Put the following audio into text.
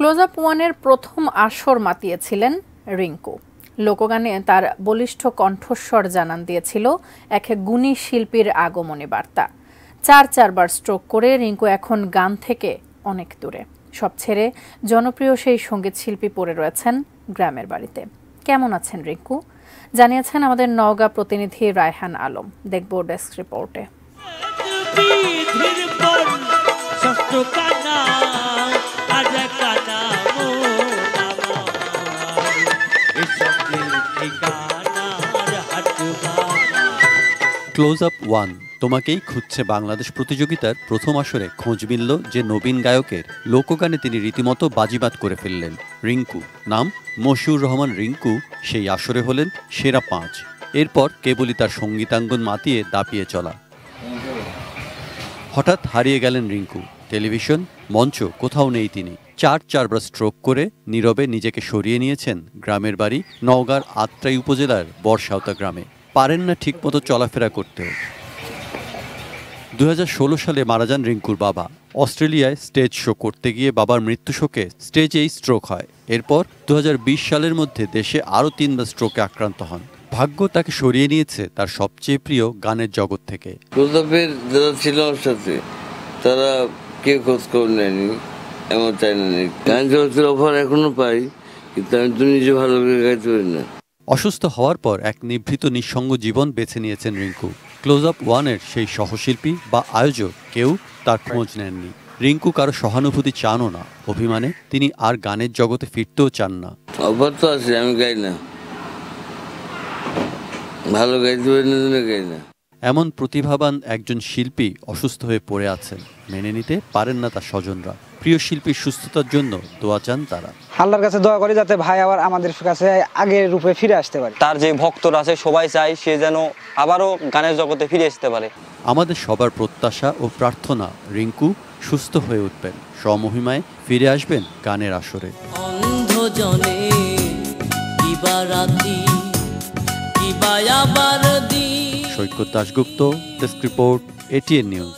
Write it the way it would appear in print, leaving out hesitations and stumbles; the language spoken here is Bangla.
ক্লোজ আপ ওয়ানের প্রথম আসর মাতিয়েছিলেন রিংকু। লোকগানে তার বলিষ্ঠ কণ্ঠস্বর জানান দিয়েছিল এক গুণী শিল্পীর আগমনী বার্তা। চারবার স্ট্রোক করে রিংকু এখন গান থেকে অনেক দূরে। সব ছেড়ে জনপ্রিয় সেই সঙ্গীত শিল্পী পড়ে রয়েছেন গ্রামের বাড়িতে। কেমন আছেন রিংকু? জানিয়েছেন আমাদের নওগাঁ প্রতিনিধি রায়হান আলম। দেখব ডেস্ক রিপোর্টে। ক্লোজ আপ ওয়ান তোমাকেই খুঁজছে বাংলাদেশ প্রতিযোগিতার প্রথম আসরে খোঁজ মিলল যে নবীন গায়কের। লোকগানে তিনি রীতিমতো বাজিবাদ করে ফেললেন। রিংকু, নাম মশিউর রহমান রিংকু, সেই আসরে হলেন সেরা 5। এরপর কেবলই তার সঙ্গীতাঙ্গন মাতিয়ে দাপিয়ে চলা। হঠাৎ হারিয়ে গেলেন রিংকু। টেলিভিশন, মঞ্চ, কোথাও নেই তিনি। চারবার স্ট্রোক করে নীরবে নিজেকে সরিয়ে নিয়েছেন গ্রামের বাড়ি নওগাঁর আত্রাই উপজেলার বরসাওতা গ্রামে। পারেন না ঠিকমতো চলাফেরা করতেও। 2016 সালে মারা যান রিংকুর বাবা। অস্ট্রেলিয়ায় স্টেজ শো করতে গিয়ে বাবার মৃত্যু শোকে স্টেজেই স্ট্রোক হয়। এরপর 2020 সালের মধ্যে দেশে আরও 3বার স্ট্রোকে আক্রান্ত হন। ভাগ্য তাকে সরিয়ে নিয়েছে তার সবচেয়ে প্রিয় গানের জগৎ থেকে। প্রতাপের যারা ছিল ওর সাথে, তারা কেউ খোঁজ খবর নেয়নি, এমন চাই না। গান জগতের অফার এখনো পাই, কিন্তু আমি তো নিজে ভালো করে গাইতে পারি না। অসুস্থ হওয়ার পর এক নিভৃত নিঃসঙ্গ জীবন বেছে নিয়েছেন রিংকু। ক্লোজ আপ ওয়ানের সেই সহশিল্পী বা আয়োজক কেউ তার খোঁজ নেননি। রিংকু কারো সহানুভূতি চানও না। অভিমানে তিনি আর গানের জগতে ফিরতেও চান না। অফার তো আছে, আমি গাই না, ভালো গাইতে পারি না, গাই না। এমন প্রতিভাবান একজন শিল্পী অসুস্থ হয়ে পড়ে আছেন, মেনে নিতে পারেন না তার স্বজনরা। প্রিয় শিল্পীর সুস্থতার জন্য দোয়া চান তারা। আল্লাহর কাছে দোয়া করি যাতে ভাই আবার আমাদের কাছে আগের রূপে ফিরে আসতে পারে। তার যে ভক্তরা আছে সবাই চায় সে যেন আবারও গানের জগতে ফিরে আসতে পারে। আমাদের সবার প্রত্যাশা ও প্রার্থনা রিংকু সুস্থ হয়ে উঠবেন, স্বমহিমায় ফিরে আসবেন গানের আসরে। Saikat Dasgupta, desk report, ATN news.